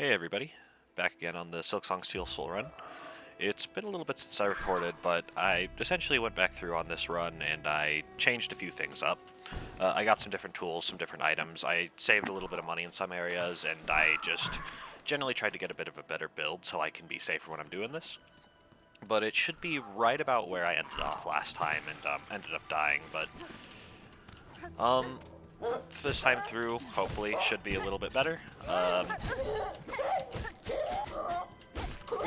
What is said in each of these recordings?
Hey everybody, back again on the Silksong Steel Soul run. It's been a little bit since I recorded, but I essentially went back through on this run and I changed a few things up. I got some different tools, some different items. I saved a little bit of money in some areas, and I just generally tried to get a bit of a better build so I can be safer when I'm doing this. But it should be right about where I ended off last time and ended up dying, but this time through, hopefully, should be a little bit better.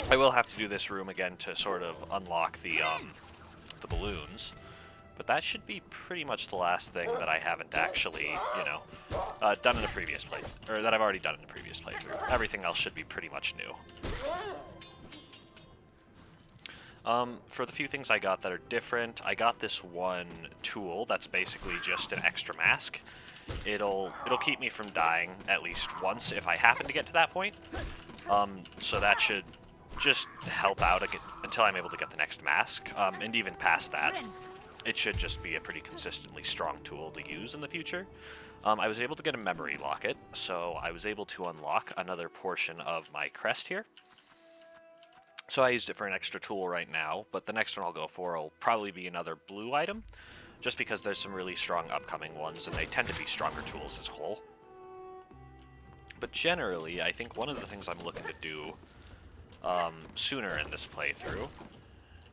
I will have to do this room again to sort of unlock the balloons, but that should be pretty much the last thing that I haven't actually, done in a previous play, or that I've already done in a previous playthrough. Everything else should be pretty much new. For the few things I got that are different, I got this one tool that's basically just an extra mask. It'll keep me from dying at least once if I happen to get to that point. So that should just help out until I'm able to get the next mask, and even past that, it should just be a pretty consistently strong tool to use in the future. I was able to get a memory locket, so I was able to unlock another portion of my crest here. So I used it for an extra tool right now, but the next one I'll go for will probably be another blue item, just because there's some really strong upcoming ones, and they tend to be stronger tools as a whole. But generally, I think one of the things I'm looking to do sooner in this playthrough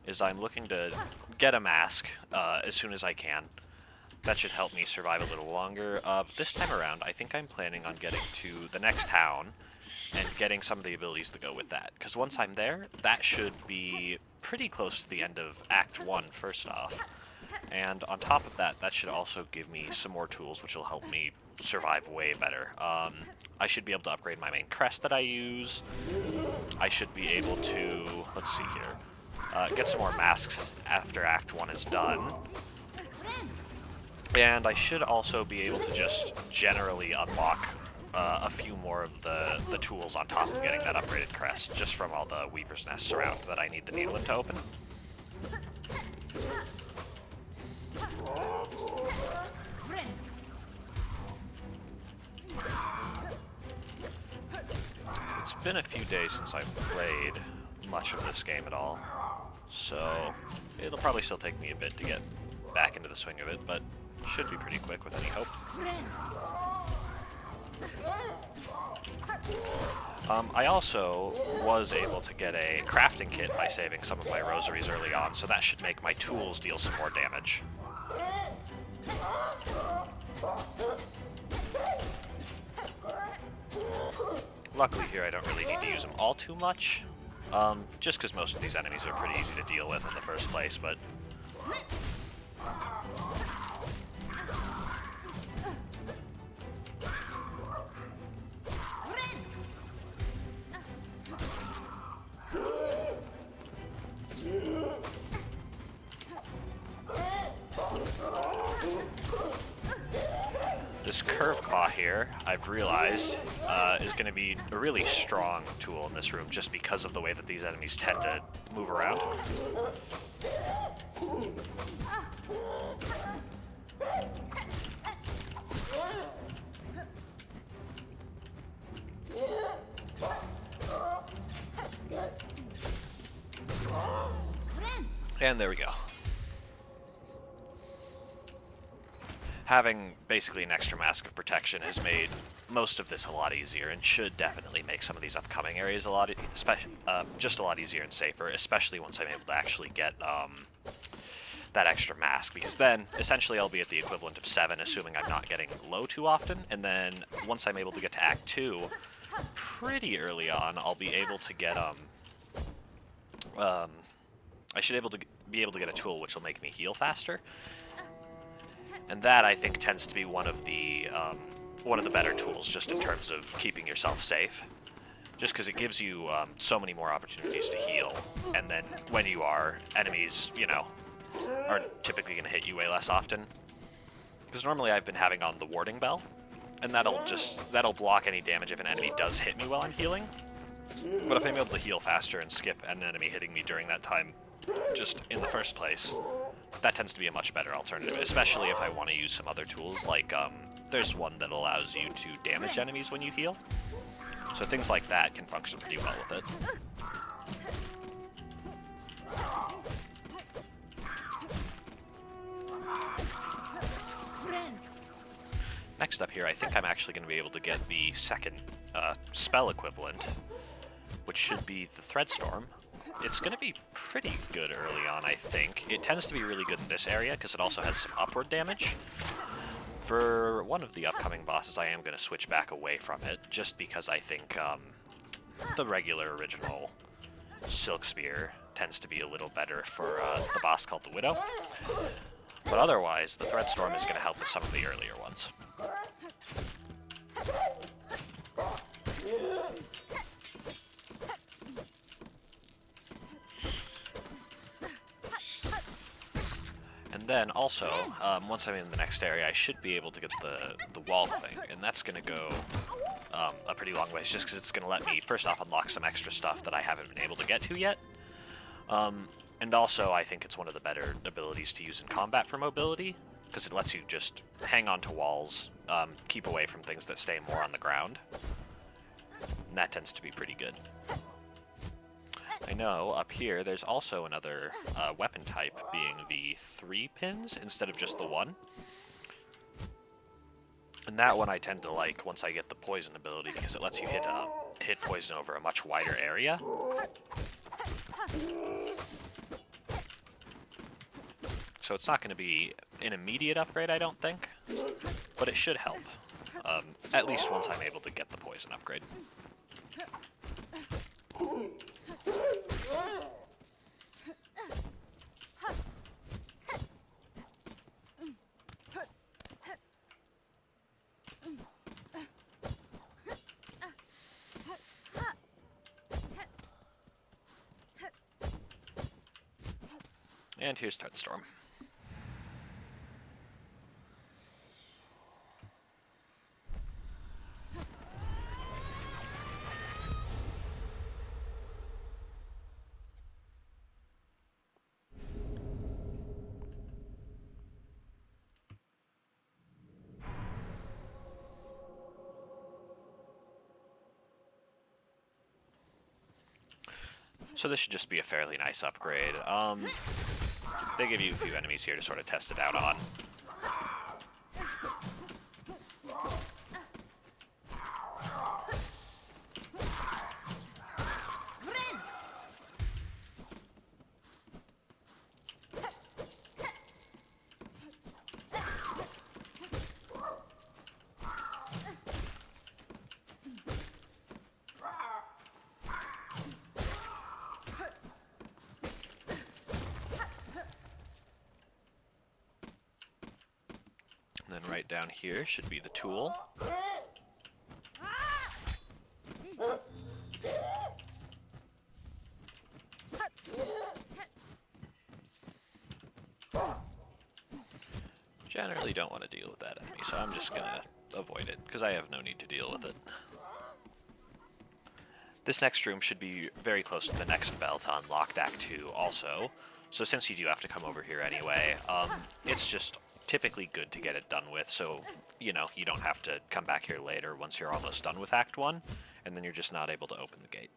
is I'm looking to get a mask as soon as I can. That should help me survive a little longer. But this time around, I think I'm planning on getting to the next town and getting some of the abilities that go with that. Because once I'm there, that should be pretty close to the end of Act 1, first off. And on top of that, that should also give me some more tools, which will help me survive way better. I should be able to upgrade my main crest that I use. I should be able to, let's see here, get some more masks after Act 1 is done. And I should also be able to just generally unlock a few more of the tools on top of getting that upgraded crest, just from all the weaver's nests around that I need the needle in to open. It's been a few days since I've played much of this game at all, so it'll probably still take me a bit to get back into the swing of it, but should be pretty quick with any hope. I also was able to get a crafting kit by saving some of my rosaries early on, so that should make my tools deal some more damage. Luckily here I don't really need to use them all too much, just because most of these enemies are pretty easy to deal with in the first place, but... This curve claw here, I've realized, is going to be a really strong tool in this room just because of the way that these enemies tend to move around. And there we go. Having basically an extra mask of protection has made most of this a lot easier, and should definitely make some of these upcoming areas just a lot easier and safer, especially once I'm able to actually get that extra mask, because then essentially I'll be at the equivalent of 7, assuming I'm not getting low too often, and then once I'm able to get to Act 2, pretty early on, I'll be able to get I should be able to get a tool which will make me heal faster. And that, I think, tends to be one of the better tools, just in terms of keeping yourself safe. Just because it gives you so many more opportunities to heal, and then when you are, enemies, are typically going to hit you way less often. Because normally I've been having on the warding bell, and that'll block any damage if an enemy does hit me while I'm healing. But if I'm able to heal faster and skip an enemy hitting me during that time, just in the first place, that tends to be a much better alternative, especially if I want to use some other tools, like there's one that allows you to damage enemies when you heal, So things like that can function pretty well with it. Next up here, I think I'm actually going to be able to get the second spell equivalent, which should be the Threadstorm. It's going to be pretty good early on, I think. It tends to be really good in this area because it also has some upward damage. For one of the upcoming bosses, I am going to switch back away from it, just because I think the regular original Silk Spear tends to be a little better for the boss called the Widow. But otherwise, the Threadstorm is going to help with some of the earlier ones. And then also, once I'm in the next area, I should be able to get the wall thing, and that's going to go a pretty long ways, just because it's going to let me, first off, unlock some extra stuff that I haven't been able to get to yet. And also, I think it's one of the better abilities to use in combat for mobility, because it lets you just hang on to walls, keep away from things that stay more on the ground. And that tends to be pretty good. I know, up here, there's also another weapon type, being the 3 pins instead of just the 1. And that one I tend to like once I get the poison ability, because it lets you hit poison over a much wider area. So it's not going to be an immediate upgrade, I don't think, but it should help, at least once I'm able to get the poison upgrade. And here's Threadstorm. So this should just be a fairly nice upgrade. They give you a few enemies here to sort of test it out on. And then right down here should be the tool. Generally don't want to deal with that enemy, so I'm just going to avoid it, because I have no need to deal with it. This next room should be very close to the next bell to unlock Act 2 also, so since you do have to come over here anyway, it's just typically good to get it done with, so, you know, you don't have to come back here later once you're almost done with Act 1, and then you're just not able to open the gate.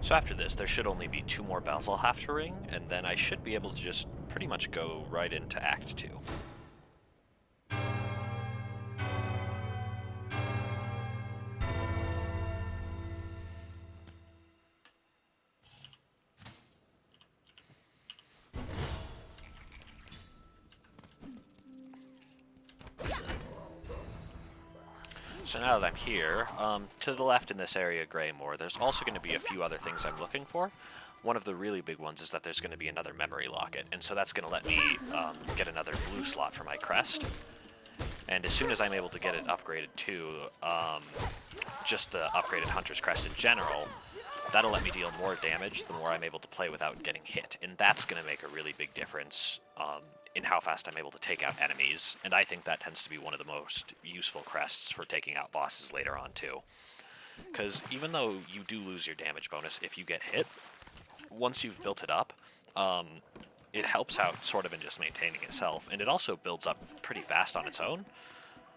So after this, there should only be 2 more bells I'll have to ring, and then I should be able to just pretty much go right into Act 2. So now that I'm here, to the left in this area, Greymore, there's also going to be a few other things I'm looking for. One of the really big ones is that there's going to be another memory locket, and so that's going to let me get another blue slot for my crest. And as soon as I'm able to get it upgraded to just the upgraded Hunter's Crest in general, that'll let me deal more damage the more I'm able to play without getting hit, and that's going to make a really big difference in how fast I'm able to take out enemies, and I think that tends to be one of the most useful crests for taking out bosses later on too. Because even though you do lose your damage bonus if you get hit, once you've built it up, it helps out sort of in just maintaining itself, and it also builds up pretty fast on its own,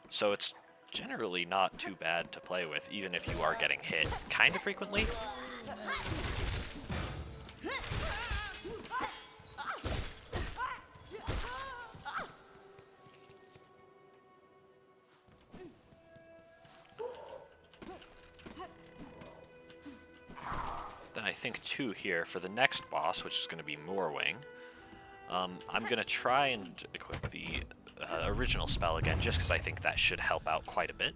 so it's generally not too bad to play with, even if you are getting hit kind of frequently. Then I think too here, for the next boss, which is going to be Moorwing, I'm going to try and equip the original spell again, just because I think that should help out quite a bit.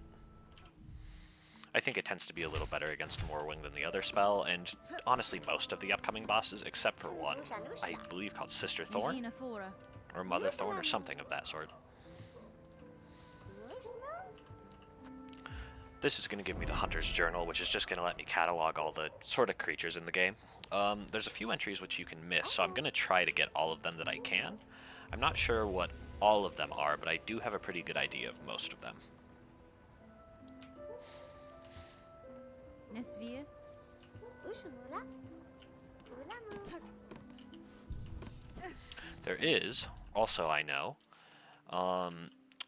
I think it tends to be a little better against Moorwing than the other spell, and honestly most of the upcoming bosses, except for one, I believe called Sister Thorn, or Mother Thorn, or something of that sort. This is going to give me the Hunter's Journal, which is just going to let me catalog all the sort of creatures in the game. There's a few entries which you can miss, so I'm going to try to get all of them that I can. I'm not sure what all of them are, but I do have a pretty good idea of most of them. There is, also I know,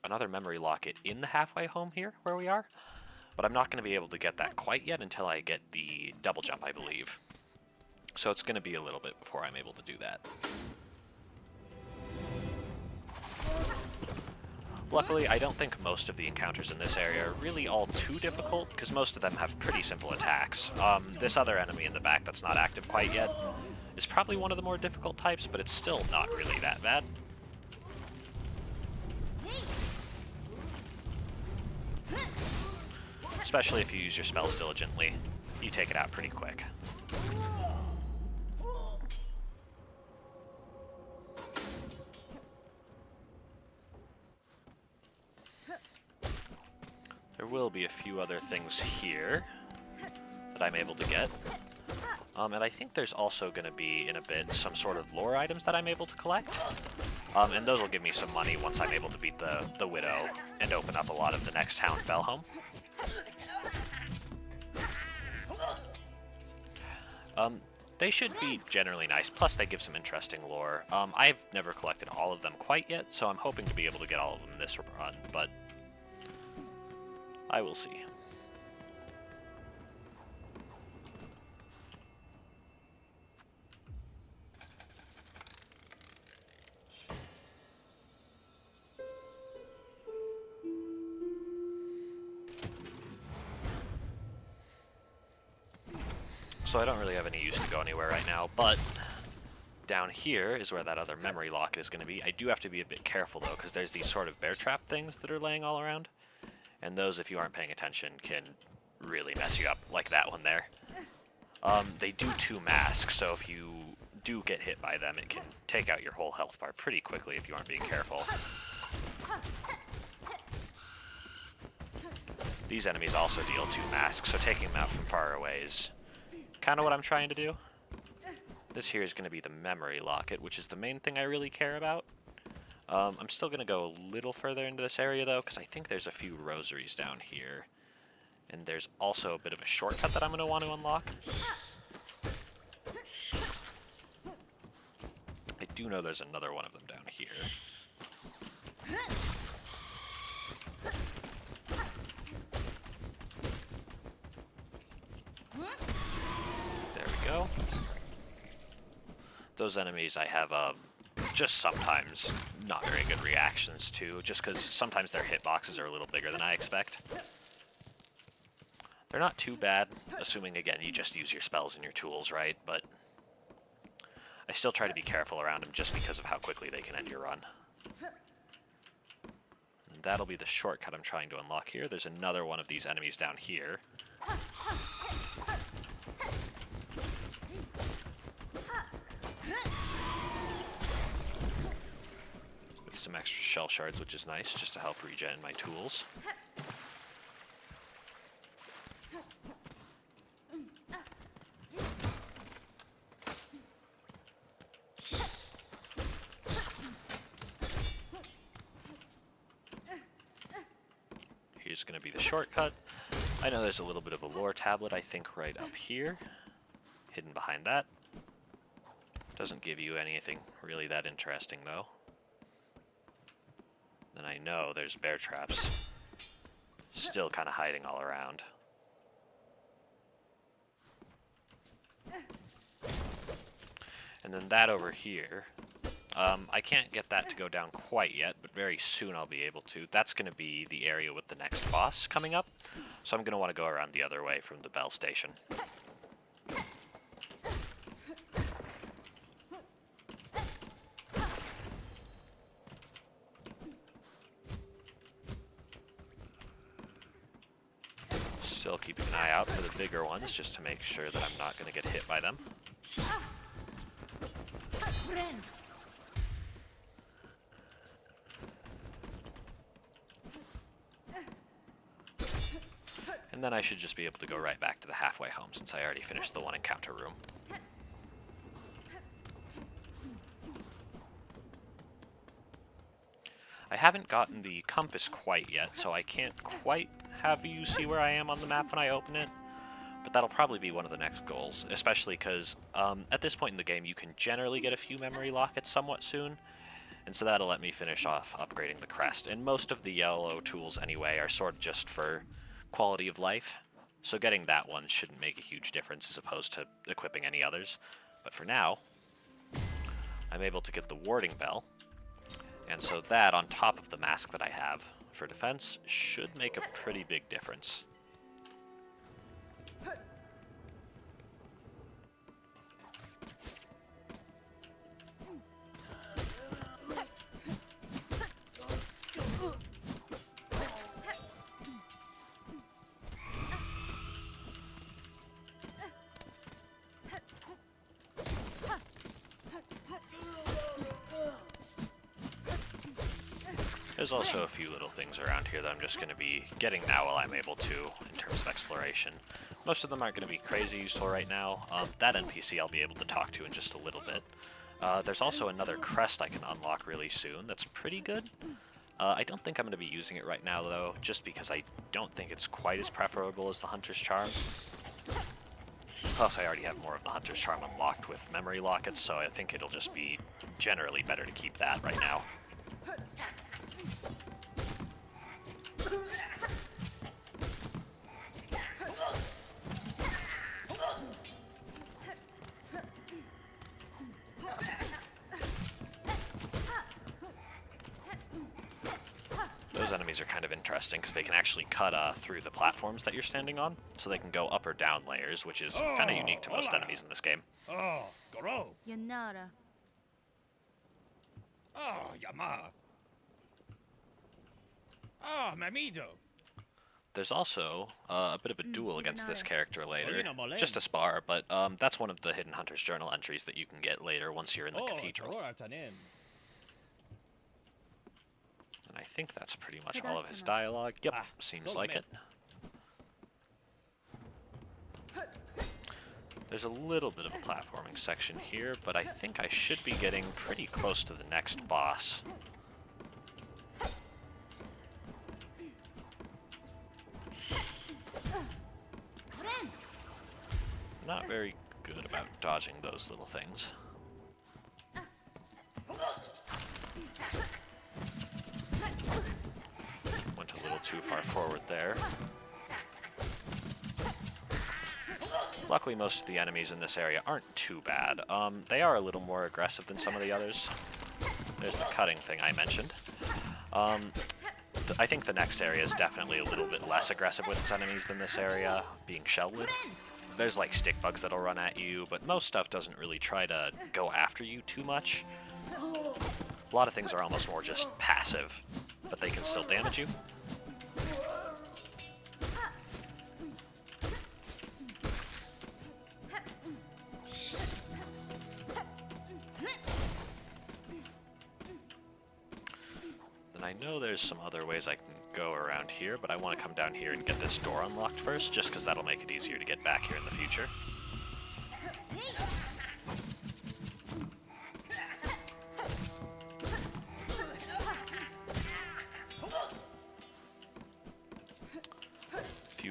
another memory locket in the halfway home here, where we are, but I'm not going to be able to get that quite yet until I get the double jump, I believe. So it's going to be a little bit before I'm able to do that. Luckily, I don't think most of the encounters in this area are really all too difficult, because most of them have pretty simple attacks. This other enemy in the back that's not active quite yet is probably one of the more difficult types, but it's still not really that bad. Especially if you use your spells diligently, you take it out pretty quick. There will be a few other things here that I'm able to get. And I think there's also going to be, in a bit, some sort of lore items that I'm able to collect. And those will give me some money once I'm able to beat the Widow and open up a lot of the next town, Belhome. They should be generally nice, plus they give some interesting lore. I've never collected all of them quite yet, so I'm hoping to be able to get all of them this run, but I will see. So I don't really have any use to go anywhere right now, but down here is where that other memory lock is going to be. I do have to be a bit careful, though, because there's these sort of bear trap things that are laying all around. And those, if you aren't paying attention, can really mess you up, like that one there. They do 2 masks, so if you do get hit by them, it can take out your whole health bar pretty quickly if you aren't being careful. These enemies also deal 2 masks, so taking them out from far away is kind of what I'm trying to do. This here is going to be the memory locket, which is the main thing I really care about. I'm still going to go a little further into this area, though, because I think there's a few rosaries down here. And there's also a bit of a shortcut that I'm going to want to unlock. I do know there's another one of them down here. There we go. Those enemies I have just sometimes not very good reactions to, just because sometimes their hitboxes are a little bigger than I expect. They're not too bad, assuming, again, you just use your spells and your tools, right? But I still try to be careful around them just because of how quickly they can end your run. And that'll be the shortcut I'm trying to unlock here. There's another one of these enemies down here. With some extra shell shards, which is nice, just to help regen my tools. is going to be the shortcut. I know there's a little bit of a lore tablet, I think, right up here. Hidden behind that. Doesn't give you anything really that interesting, though. Then I know there's bear traps. Still kind of hiding all around. And then that over here, I can't get that to go down quite yet, but very soon I'll be able to. That's going to be the area with the next boss coming up, so I'm going to want to go around the other way from the bell station. Still keeping an eye out for the bigger ones, just to make sure that I'm not going to get hit by them. And then I should just be able to go right back to the halfway home since I already finished the one encounter room. I haven't gotten the compass quite yet, so I can't quite have you see where I am on the map when I open it. But that'll probably be one of the next goals, especially because at this point in the game you can generally get a few memory lockets somewhat soon. And so that'll let me finish off upgrading the crest. And most of the yellow tools anyway are sort of just for quality of life. So getting that one shouldn't make a huge difference as opposed to equipping any others. But for now, I'm able to get the warding bell. And so that, on top of the mask that I have for defense, should make a pretty big difference. There's also a few little things around here that I'm just going to be getting now while I'm able to, in terms of exploration. Most of them aren't going to be crazy useful right now. That NPC I'll be able to talk to in just a little bit. There's also another crest I can unlock really soon that's pretty good. I don't think I'm going to be using it right now, though, just because I don't think it's quite as preferable as the Hunter's Charm. Plus, I already have more of the Hunter's Charm unlocked with memory lockets, so I think it'll just be generally better to keep that right now. Those enemies are kind of interesting because they can actually cut through the platforms that you're standing on, so they can go up or down layers, which is kind of unique to most enemies in this game. Oh, Goro. Yanara. Oh, Yama. Oh, Mamido. There's also a bit of a duel against this character later. Just a spar, but that's one of the hidden Hunter's Journal entries that you can get later once you're in the cathedral. And I think that's pretty much all of his dialogue. Yep, seems like it. There's a little bit of a platforming section here, but I think I should be getting pretty close to the next boss. Not very good about dodging those little things. Went a little too far forward there. Luckily, most of the enemies in this area aren't too bad. They are a little more aggressive than some of the others. There's the cutting thing I mentioned. I think the next area is definitely a little bit less aggressive with its enemies than this area, being Shellwood. There's like stick bugs that'll run at you, but most stuff doesn't really try to go after you too much. A lot of things are almost more just passive, but they can still damage you. Then I know there's some other ways I can go around here, but I want to come down here and get this door unlocked first, just because that'll make it easier to get back here in the future.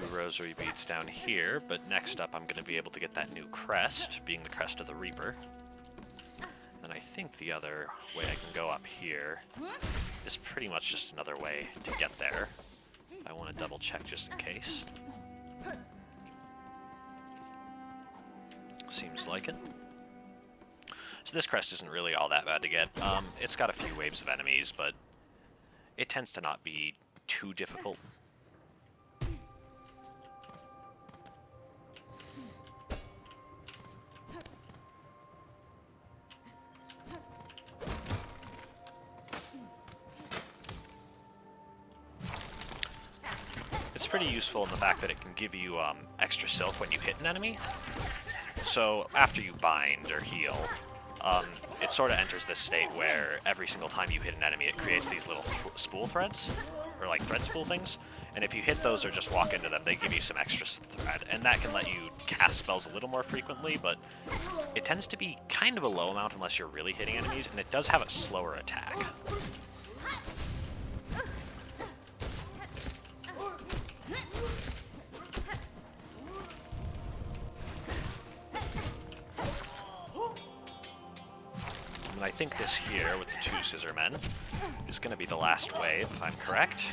few rosary beads down here, but next up I'm going to be able to get that new crest, being the crest of the Reaper. And I think the other way I can go up here is pretty much just another way to get there. I want to double check just in case. Seems like it. So this crest isn't really all that bad to get. It's got a few waves of enemies, but it tends to not be too difficult. It's pretty useful in the fact that it can give you extra silk when you hit an enemy. So after you bind or heal, it sort of enters this state where every single time you hit an enemy, it creates these little spool threads, or like thread spool things. And if you hit those or just walk into them, they give you some extra thread. And that can let you cast spells a little more frequently, but it tends to be kind of a low amount unless you're really hitting enemies, and it does have a slower attack. And I think this here, with the 2 scissor men, is going to be the last wave, if I'm correct.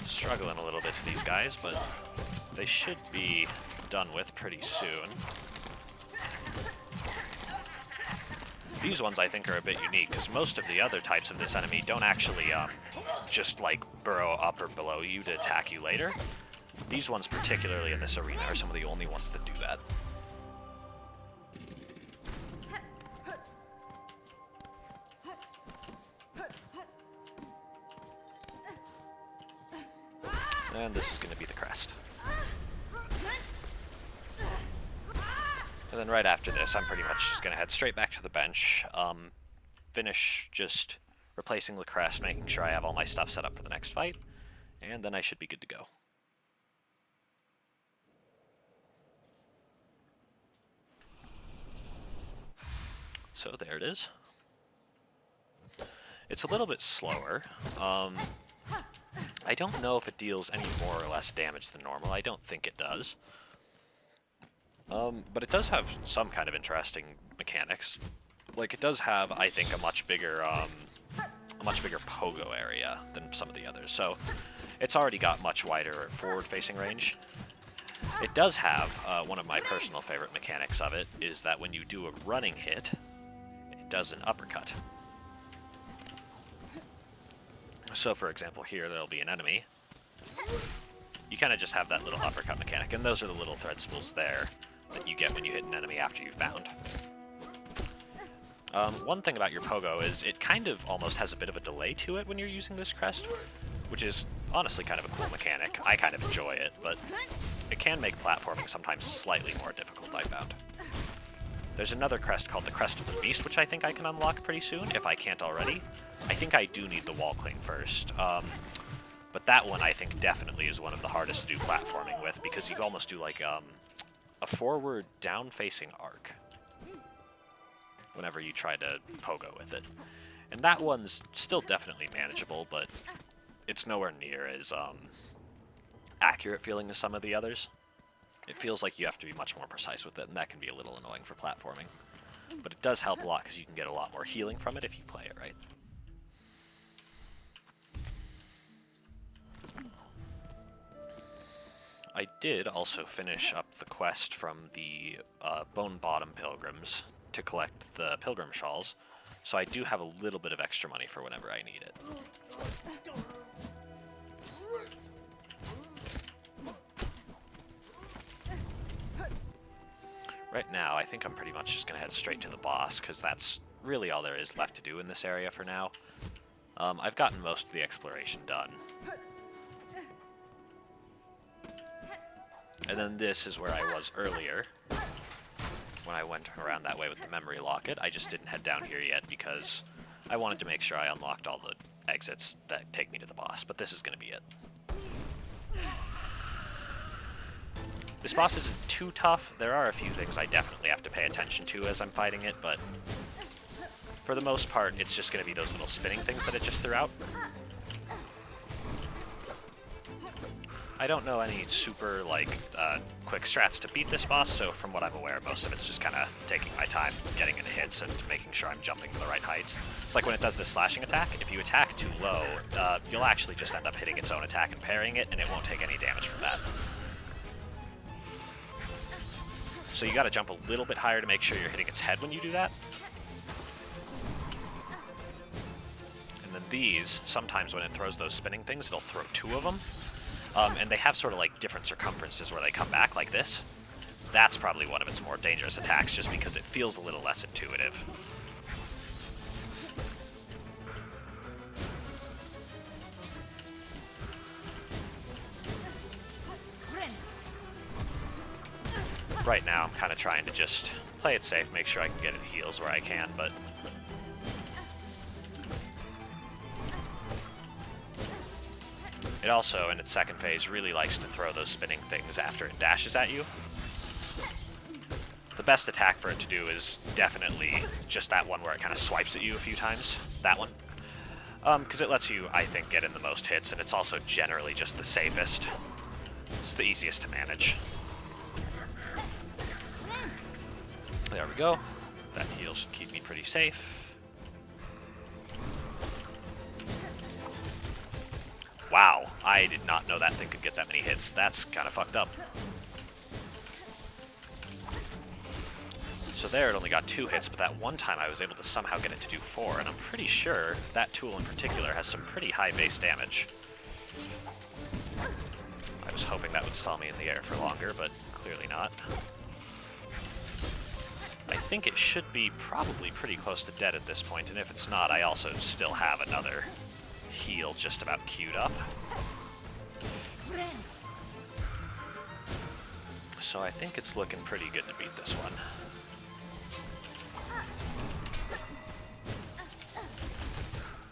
Struggling a little bit to these guys, but they should be done with pretty soon. These ones, I think, are a bit unique, because most of the other types of this enemy don't actually just, like, burrow up or below you to attack you later. These ones, particularly in this arena, are some of the only ones that do that. And this is going to be the crest. And then right after this, I'm pretty much just going to head straight back to the bench, finish just replacing the crest, making sure I have all my stuff set up for the next fight, and then I should be good to go. So there it is. It's a little bit slower. I don't know if it deals any more or less damage than normal. I don't think it does. But it does have some kind of interesting mechanics. Like, it does have, I think, a much bigger pogo area than some of the others. So it's already got much wider forward-facing range. It does have, one of my personal favorite mechanics of it, is that when you do a running hit, it does an uppercut. So, for example, here there'll be an enemy. You kind of just have that little uppercut mechanic, and those are the little thread spools there that you get when you hit an enemy after you've bound. One thing about your pogo is it kind of almost has a bit of a delay to it when you're using this crest, which is honestly kind of a cool mechanic. I kind of enjoy it, but it can make platforming sometimes slightly more difficult, I found. There's another crest called the Crest of the Beast, which I think I can unlock pretty soon, if I can't already. I think I do need the wall cling first, but that one I think definitely is one of the hardest to do platforming with, because you almost do like a forward down-facing arc whenever you try to pogo with it. And that one's still definitely manageable, but it's nowhere near as accurate feeling as some of the others. It feels like you have to be much more precise with it, and that can be a little annoying for platforming. But it does help a lot because you can get a lot more healing from it if you play it right. I did also finish up the quest from the Bone Bottom Pilgrims to collect the Pilgrim Shawls, so I do have a little bit of extra money for whenever I need it. Right now, I think I'm pretty much just going to head straight to the boss, because that's really all there is left to do in this area for now. I've gotten most of the exploration done. And then this is where I was earlier, when I went around that way with the memory locket. I just didn't head down here yet, because I wanted to make sure I unlocked all the exits that take me to the boss, but this is going to be it. This boss isn't too tough. There are a few things I definitely have to pay attention to as I'm fighting it, but For the most part, it's just going to be those little spinning things that it just threw out. I don't know any super, like, quick strats to beat this boss, so from what I'm aware, most of it's just kind of taking my time, getting into hits, and making sure I'm jumping to the right heights. It's like when it does this slashing attack, if you attack too low, you'll actually just end up hitting its own attack and parrying it, and it won't take any damage from that. So you gotta jump a little bit higher to make sure you're hitting its head when you do that. And then these, sometimes when it throws those spinning things, it'll throw 2 of them. And they have sort of like different circumferences where they come back like this. That's probably one of its more dangerous attacks just because it feels a little less intuitive. Right now I'm kind of trying to just play it safe, make sure I can get it heals where I can, but it also, in its second phase, really likes to throw those spinning things after it dashes at you. The best attack for it to do is definitely just that one where it kind of swipes at you a few times. That one. Because it lets you, I think, get in the most hits, and it's also generally just the safest. It's the easiest to manage. There we go. That heal should keep me pretty safe. Wow, I did not know that thing could get that many hits. That's kind of fucked up. So there it only got 2 hits, but that one time I was able to somehow get it to do 4, and I'm pretty sure that tool in particular has some pretty high base damage. I was hoping that would stall me in the air for longer, but clearly not. I think it should be probably pretty close to dead at this point, and if it's not, I also still have another heal just about queued up. So I think it's looking pretty good to beat this one.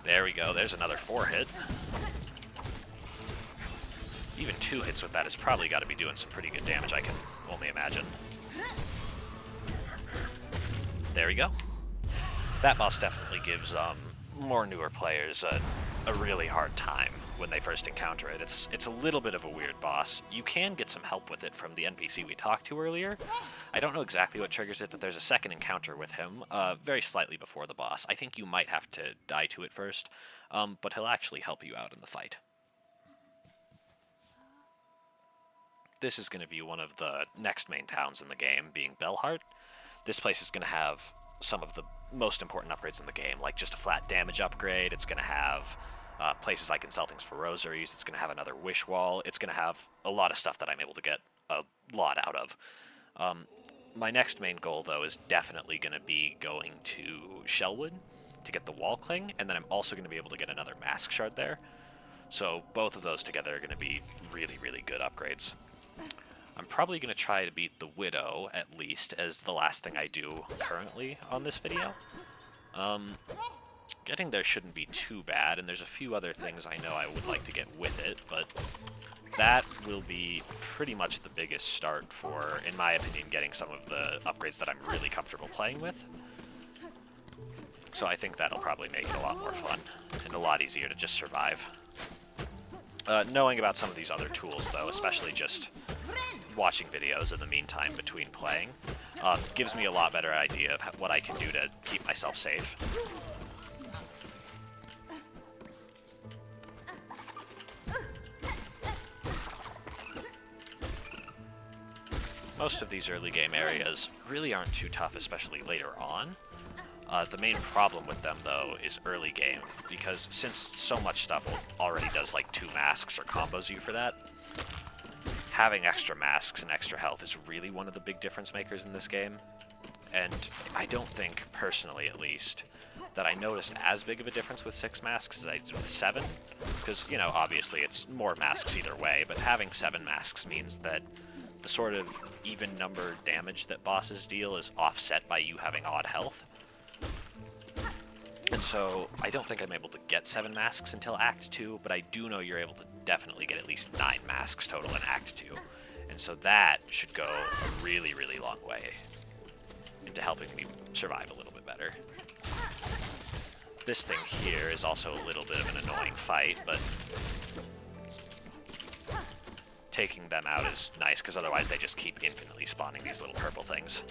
There we go, there's another 4-hit. Even 2 hits with that has probably got to be doing some pretty good damage, I can only imagine. There we go. That boss definitely gives more newer players a really hard time when they first encounter it. It's a little bit of a weird boss. You can get some help with it from the NPC we talked to earlier. I don't know exactly what triggers it, but there's a second encounter with him, very slightly before the boss. I think you might have to die to it first, but he'll actually help you out in the fight. This is going to be one of the next main towns in the game, being Belhart. This place is going to have some of the most important upgrades in the game, like just a flat damage upgrade. It's going to have places like Consultings for Rosaries. It's going to have another wish wall. It's going to have a lot of stuff that I'm able to get a lot out of. My next main goal, though, is definitely going to be going to Shellwood to get the wall cling, and then I'm also going to be able to get another mask shard there. So both of those together are going to be really, really good upgrades. I'm probably going to try to beat the Widow, at least, as the last thing I do currently on this video. Getting there shouldn't be too bad, and there's a few other things I know I would like to get with it, but that will be pretty much the biggest start for, in my opinion, getting some of the upgrades that I'm really comfortable playing with. So I think that'll probably make it a lot more fun, and a lot easier to just survive. Knowing about some of these other tools, though, especially just watching videos in the meantime between playing, gives me a lot better idea of what I can do to keep myself safe. Most of these early game areas really aren't too tough, especially later on. The main problem with them, though, is early game, because since so much stuff already does like 2 masks or combos you for that, having extra masks and extra health is really one of the big difference makers in this game. And I don't think, personally at least, that I noticed as big of a difference with 6 masks as I did with 7, because, you know, obviously it's more masks either way, but having 7 masks means that the sort of even number damage that bosses deal is offset by you having odd health. And so I don't think I'm able to get 7 masks until Act 2, but I do know you're able to definitely get at least 9 masks total in Act 2. And so that should go a really, really long way into helping me survive a little bit better. This thing here is also a little bit of an annoying fight, but taking them out is nice, because otherwise they just keep infinitely spawning these little purple things.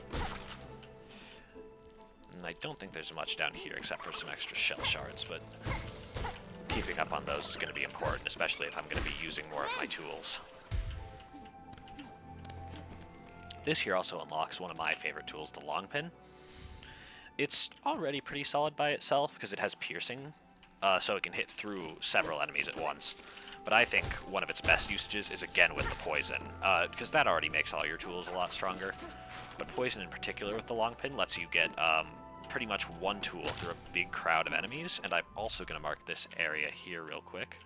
And I don't think there's much down here except for some extra shell shards, but keeping up on those is going to be important, especially if I'm going to be using more of my tools. This here also unlocks one of my favorite tools, the long pin. It's already pretty solid by itself because it has piercing, so it can hit through several enemies at once. But I think one of its best usages is again with the poison, because that already makes all your tools a lot stronger. But poison in particular with the long pin lets you get pretty much one tool through a big crowd of enemies, and I'm also going to mark this area here real quick.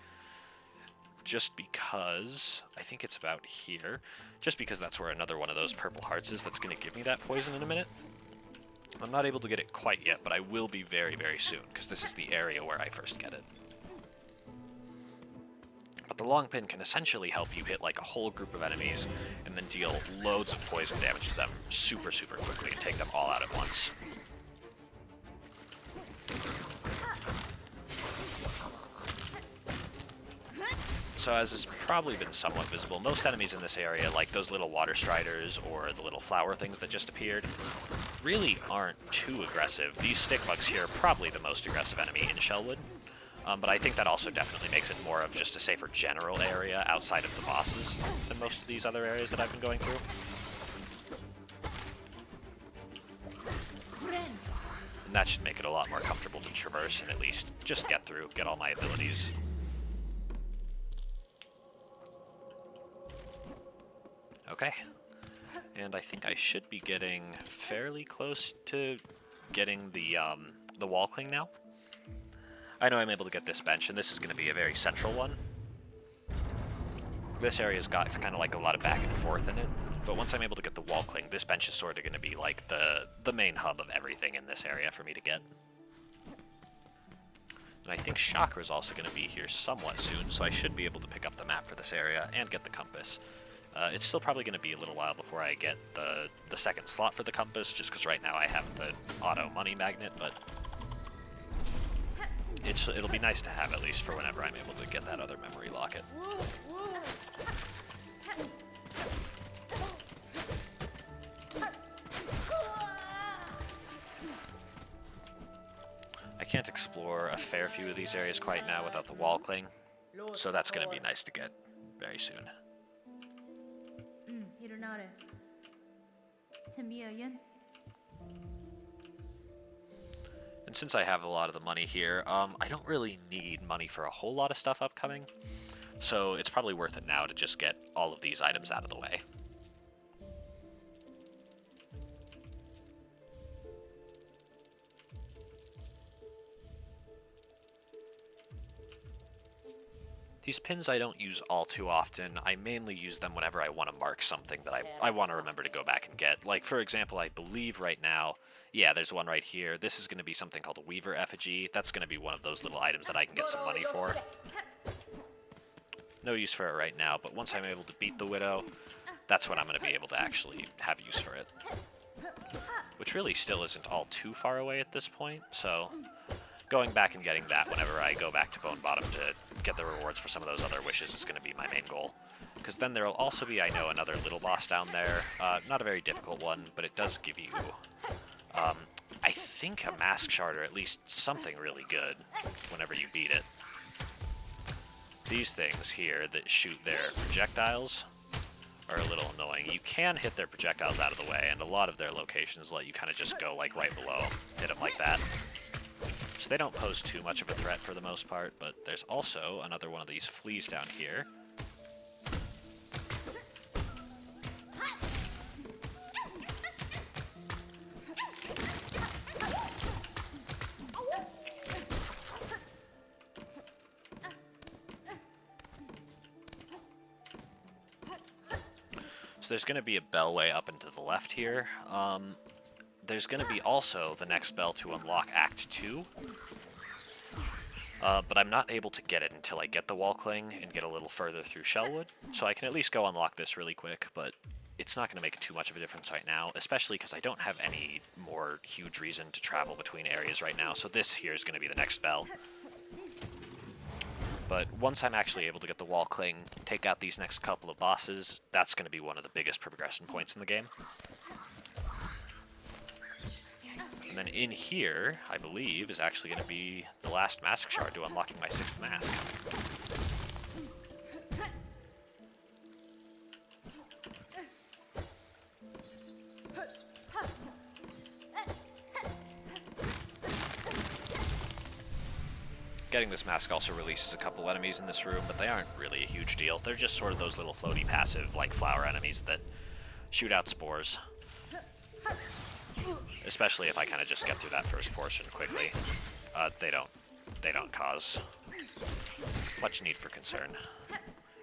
Just because, I think it's about here, just because that's where another one of those purple hearts is that's going to give me that poison in a minute. I'm not able to get it quite yet, but I will be very, very soon, because this is the area where I first get it. But the long pin can essentially help you hit like a whole group of enemies, and then deal loads of poison damage to them super, super quickly, and take them all out at once. So as has probably been somewhat visible, most enemies in this area, like those little water striders or the little flower things that just appeared, really aren't too aggressive. These stick bugs here are probably the most aggressive enemy in Shellwood, but I think that also definitely makes it more of just a safer general area outside of the bosses than most of these other areas that I've been going through. And that should make it a lot more comfortable to traverse and at least just get through, get all my abilities. Okay, and I think I should be getting fairly close to getting the wall cling now. I know I'm able to get this bench, and this is going to be a very central one. This area's got kind of like a lot of back and forth in it, but once I'm able to get the wall cling, this bench is sort of going to be like the main hub of everything in this area for me to get. And I think Chakra is also going to be here somewhat soon, so I should be able to pick up the map for this area and get the compass. It's still probably going to be a little while before I get the second slot for the compass, just because right now I have the auto money magnet, but it'll be nice to have at least for whenever I'm able to get that other memory locket. I can't explore a fair few of these areas quite now without the wall cling, so that's going to be nice to get very soon. And since I have a lot of the money here, I don't really need money for a whole lot of stuff upcoming, so it's probably worth it now to just get all of these items out of the way. These pins I don't use all too often. I mainly use them whenever I want to mark something that I want to remember to go back and get. Like, for example, I believe right now, yeah, there's one right here. This is going to be something called a Weaver Effigy. That's going to be one of those little items that I can get some money for. No use for it right now, but once I'm able to beat the Widow, that's when I'm going to be able to actually have use for it. Which really still isn't all too far away at this point, so going back and getting that whenever I go back to Bone Bottom to get the rewards for some of those other wishes is going to be my main goal. Because then there will also be, I know, another little boss down there. Not a very difficult one, but it does give you, I think, a mask shard, or at least something really good whenever you beat it. These things here that shoot their projectiles are a little annoying. You can hit their projectiles out of the way, and a lot of their locations let you kind of just go like right below, hit them like that. So they don't pose too much of a threat for the most part, but there's also another one of these fleas down here. So there's going to be a bellway up and to the left here. There's going to be also the next bell to unlock Act 2. But I'm not able to get it until I get the wall cling and get a little further through Shellwood. So I can at least go unlock this really quick, but it's not going to make too much of a difference right now, especially because I don't have any more huge reason to travel between areas right now, so this here is going to be the next spell. But once I'm actually able to get the wall cling, take out these next couple of bosses, that's going to be one of the biggest progression points in the game. And then in here, I believe, is actually going to be the last mask shard to unlocking my 6th mask. Getting this mask also releases a couple enemies in this room, but they aren't really a huge deal. They're just sort of those little floaty passive, like flower enemies that shoot out spores. Especially if I kind of just get through that first portion quickly. They don't cause much need for concern.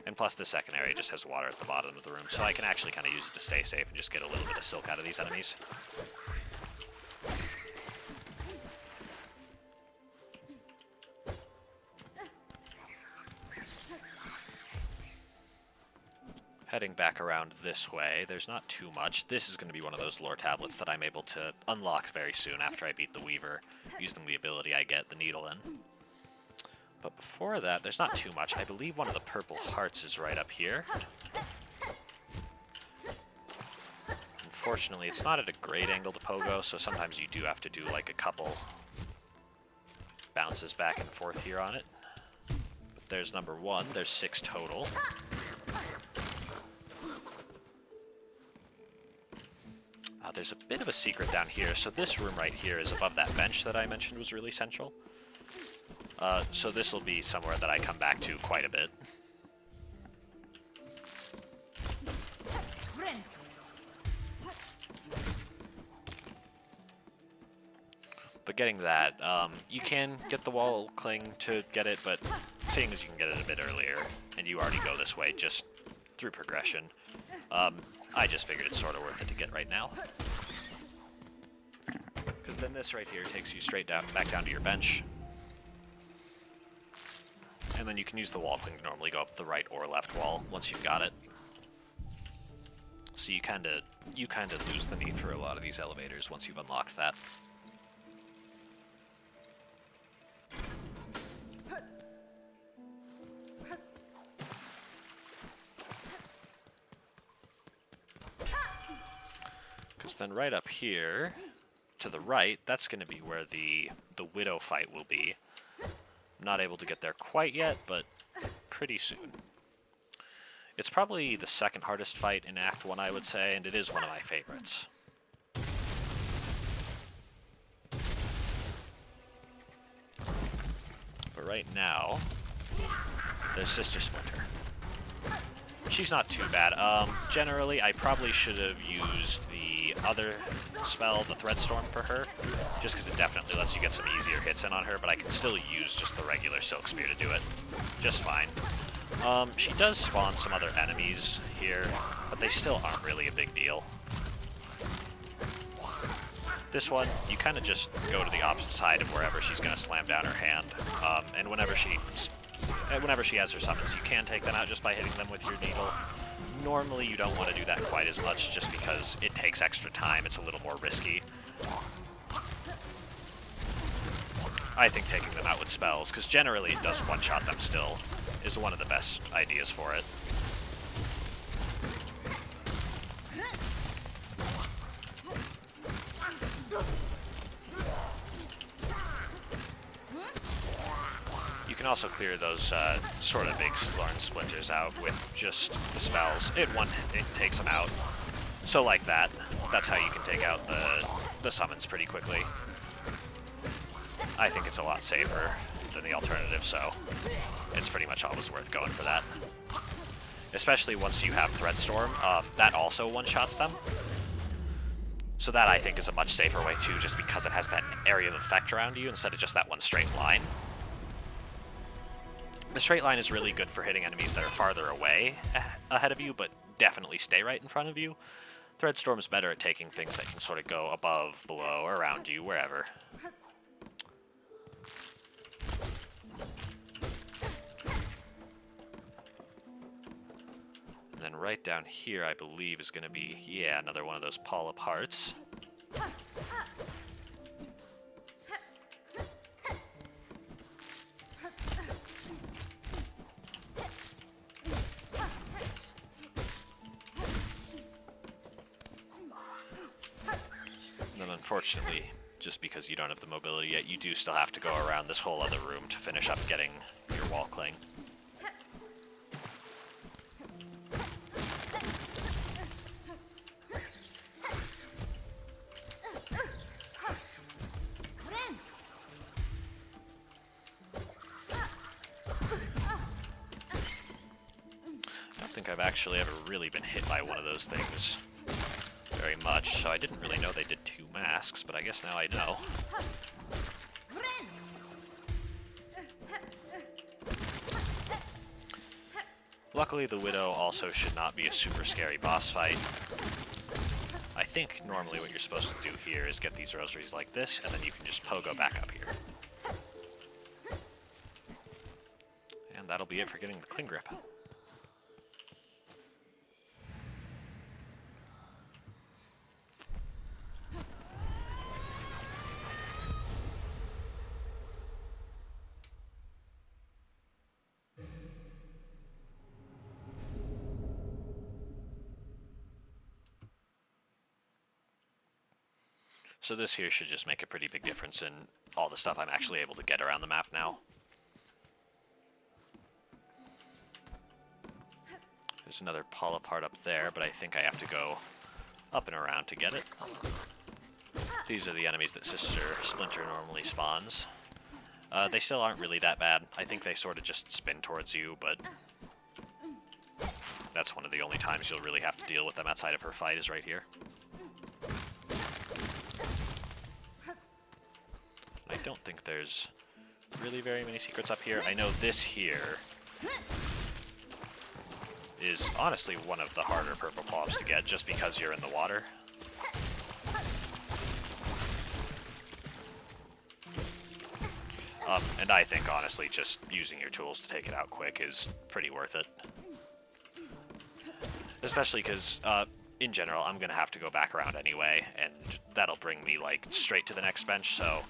And plus the second area just has water at the bottom of the room, so I can actually kind of use it to stay safe and just get a little bit of silk out of these enemies. Heading back around this way, there's not too much. This is going to be one of those lore tablets that I'm able to unlock very soon after I beat the Weaver, using the ability I get the needle in. But before that, there's not too much. I believe one of the purple hearts is right up here. Unfortunately, it's not at a great angle to pogo, so sometimes you do have to do like a couple bounces back and forth here on it. But there's number 1. There's 6 total. There's a bit of a secret down here. So this room right here is above that bench that I mentioned was really central. So this will be somewhere that I come back to quite a bit. But getting that, you can get the wall cling to get it, but seeing as you can get it a bit earlier, and you already go this way just through progression, I just figured it's sort of worth it to get right now. Because then this right here takes you straight down, back down to your bench. And then you can use the wall cling to normally go up the right or left wall once you've got it. So you kind of lose the need for a lot of these elevators once you've unlocked that. Because then right up here, to the right, that's going to be where the Widow fight will be. I'm not able to get there quite yet, but pretty soon. It's probably the second hardest fight in Act 1, I would say, and it is one of my favorites. But right now, there's Sister Splinter. She's not too bad. Generally, I probably should have used the other spell, the Threadstorm, for her, just because it definitely lets you get some easier hits in on her, but I can still use just the regular Silk Spear to do it just fine. She does spawn some other enemies here, but they still aren't really a big deal. This one, you kind of just go to the opposite side of wherever she's going to slam down her hand, and whenever she has her summons, you can take them out just by hitting them with your needle. Normally, you don't want to do that quite as much just because it takes extra time. It's a little more risky. I think taking them out with spells, because generally it does one-shot them still, is one of the best ideas for it. You can also clear those sort of big Lorn Splinters out with just the spells. It takes them out. So like that, that's how you can take out the summons pretty quickly. I think it's a lot safer than the alternative, so it's pretty much always worth going for that. Especially once you have Threadstorm, that also one-shots them. So that, I think, is a much safer way too, just because it has that area of effect around you instead of just that one straight line. The straight line is really good for hitting enemies that are farther away ahead of you, but definitely stay right in front of you. Threadstorm is better at taking things that can sort of go above, below, around you, wherever. And then right down here, I believe, is going to be, yeah, another one of those Paula parts. And then unfortunately, just because you don't have the mobility yet, you do still have to go around this whole other room to finish up getting your wall cling. I don't think I've actually ever really been hit by one of those things very much, so I didn't really know they did 2 masks, but I guess now I know. Luckily, the Widow also should not be a super scary boss fight. I think normally what you're supposed to do here is get these rosaries like this, and then you can just pogo back up here. And that'll be it for getting the cling grip. So this here should just make a pretty big difference in all the stuff I'm actually able to get around the map now. There's another Paula part up there, but I think I have to go up and around to get it. These are the enemies that Sister Splinter normally spawns. They still aren't really that bad. I think they sort of just spin towards you, but that's one of the only times you'll really have to deal with them outside of her fight is right here. I don't think there's really very many secrets up here. I know this here is honestly one of the harder purple blobs to get just because you're in the water. And I think honestly just using your tools to take it out quick is pretty worth it. Especially because in general I'm going to have to go back around anyway, and that'll bring me like straight to the next bench, so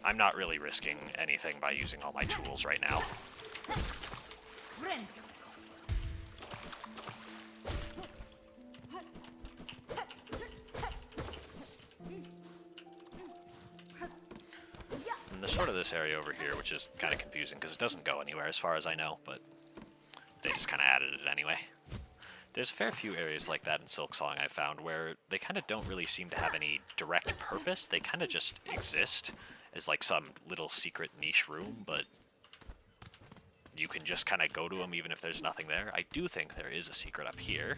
I'm not really risking anything by using all my tools right now. And there's sort of this area over here, which is kind of confusing because it doesn't go anywhere as far as I know, but they just kind of added it anyway. There's a fair few areas like that in Silksong I've found where they kind of don't really seem to have any direct purpose. They kind of just exist as like some little secret niche room, but you can just kind of go to them even if there's nothing there. I do think there is a secret up here.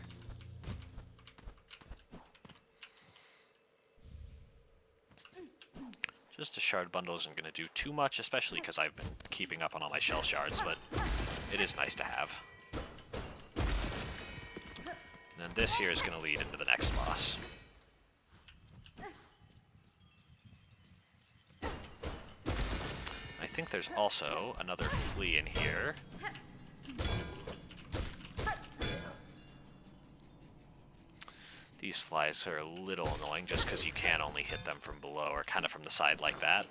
Just a shard bundle isn't going to do too much, especially because I've been keeping up on all my shell shards, but it is nice to have. And then this here is going to lead into the next boss. I think there's also another flea in here. These flies are a little annoying just because you can only hit them from below or kind of from the side like that.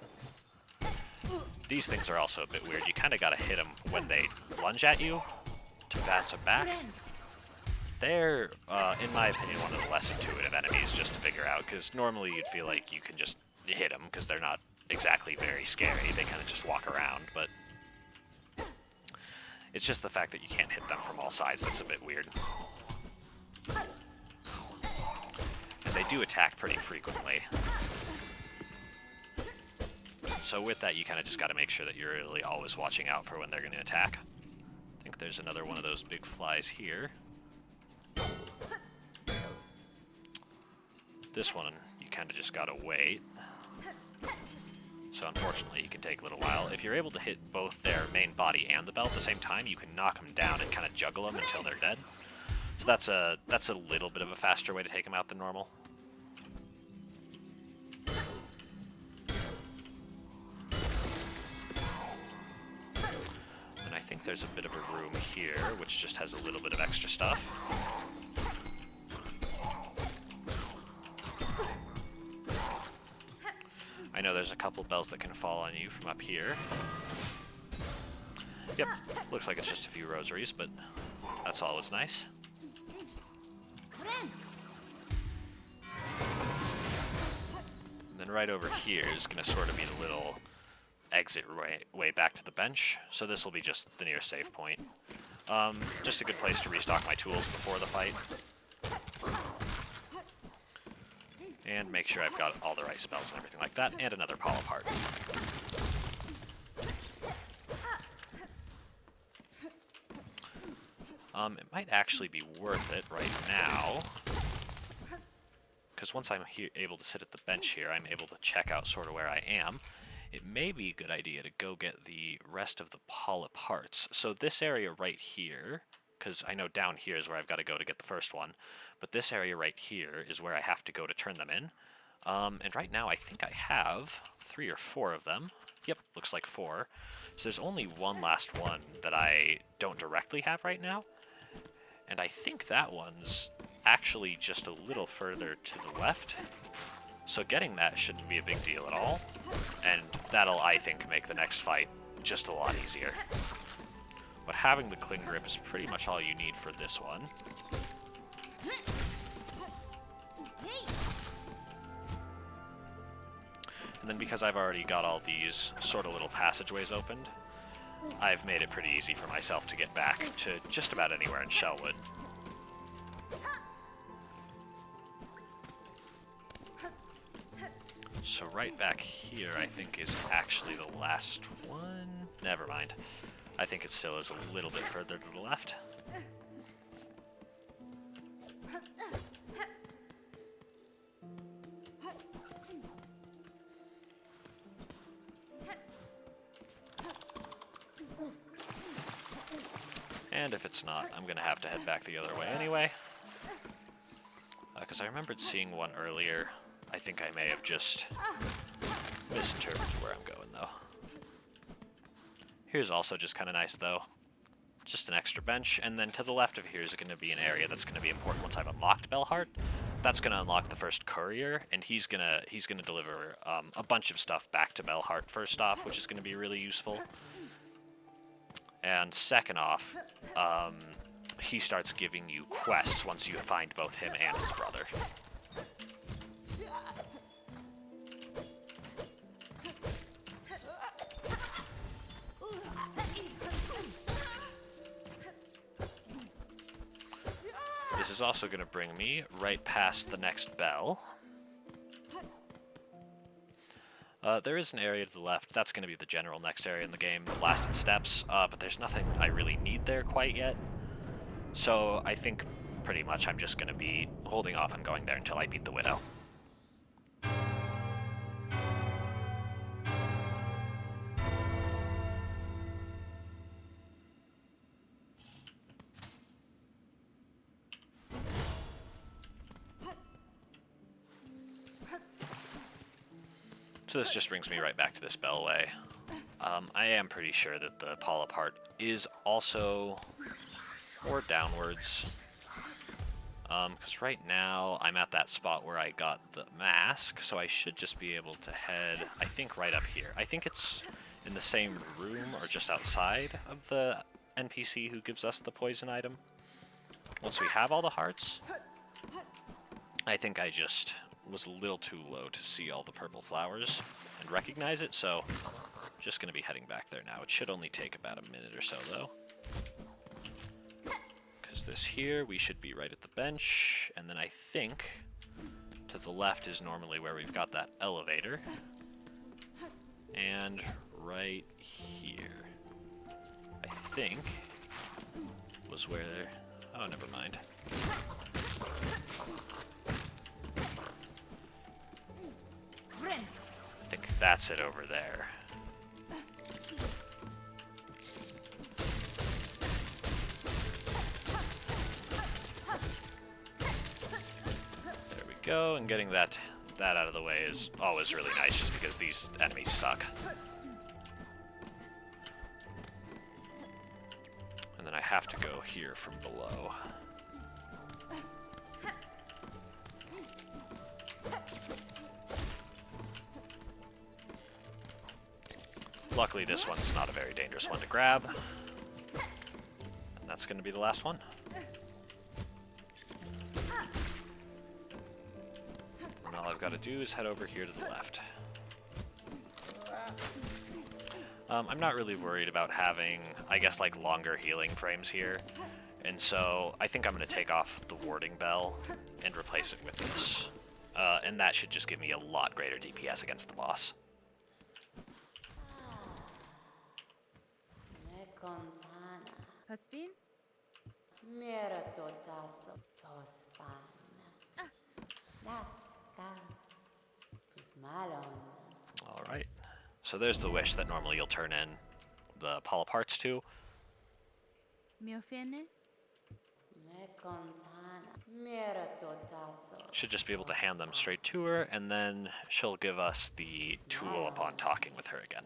These things are also a bit weird. You kind of got to hit them when they lunge at you to bounce them back. They're, in my opinion, one of the less intuitive enemies just to figure out, because normally you'd feel like you can just hit them because they're not exactly very scary. They kind of just walk around, but it's just the fact that you can't hit them from all sides that's a bit weird. And they do attack pretty frequently. So with that, you kind of just got to make sure that you're really always watching out for when they're going to attack. I think there's another one of those big flies here. This one, you kind of just got to wait. So unfortunately, it can take a little while. If you're able to hit both their main body and the bell at the same time, you can knock them down and kind of juggle them until they're dead. So that's a little bit of a faster way to take them out than normal. And I think think there's a bit of a room here, which just has a little bit of extra stuff. I know there's a couple bells that can fall on you from up here. Yep, looks like it's just a few rosaries, but that's always nice. And then right over here is going to sort of be the little exit way back to the bench, so this will be just the near save point. Just a good place to restock my tools before the fight. And make sure I've got all the right spells and everything like that, and another Paul apart. It might actually be worth it right now, because once I'm able to sit at the bench here, I'm able to check out sort of where I am. It may be a good idea to go get the rest of the polyp hearts. So this area right here, because I know down here is where I've got to go to get the first one, but this area right here is where I have to go to turn them in. And right now I think I have 3 or 4 of them. Yep, looks like 4. So there's only one last one that I don't directly have right now. And I think that one's actually just a little further to the left. So getting that shouldn't be a big deal at all. And that'll, I think, make the next fight just a lot easier. But having the cling grip is pretty much all you need for this one. And then because I've already got all these sort of little passageways opened, I've made it pretty easy for myself to get back to just about anywhere in Shellwood. So right back here, I think, is actually the last one. Never mind. I think it still is a little bit further to the left. And if it's not, I'm going to have to head back the other way anyway. Because I remembered seeing one earlier. I think I may have just misinterpreted where I'm going, though. Here's also just kind of nice, though. Just an extra bench. And then to the left of here is going to be an area that's going to be important once I've unlocked Bellheart. That's going to unlock the first courier, and he's gonna deliver a bunch of stuff back to Bellheart first off, which is going to be really useful. And second off, he starts giving you quests once you find both him and his brother. This is also going to bring me right past the next bell. There is an area to the left. That's going to be the general next area in the game, the blasted steps, but there's nothing I really need there quite yet. So I think pretty much I'm just going to be holding off on going there until I beat the Widow. So this just brings me right back to this bellway. I am pretty sure that the polyp heart is also more downwards. Because right now I'm at that spot where I got the mask, so I should just be able to head, I think, right up here. I think it's in the same room or just outside of the NPC who gives us the poison item. Once we have all the hearts, I think I just was a little too low to see all the purple flowers and recognize it, so just going to be heading back there now. It should only take about a minute or so, though. Because this here, we should be right at the bench, and then I think to the left is normally where we've got that elevator. And right here, I think, was where... Oh, never mind. I think that's it over there. There we go, and getting that out of the way is always really nice, just because these enemies suck. And then I have to go here from below. Luckily, this one's not a very dangerous one to grab. And that's going to be the last one. And all I've got to do is head over here to the left. I'm not really worried about having, I guess, like, longer healing frames here. And so I think I'm going to take off the warding bell and replace it with this. And that should just give me a lot greater DPS against the boss. Husband? Alright. So there's the wish that normally you'll turn in the polyparts to. Mio fene? Should just be able to hand them straight to her, and then she'll give us the tool upon talking with her again.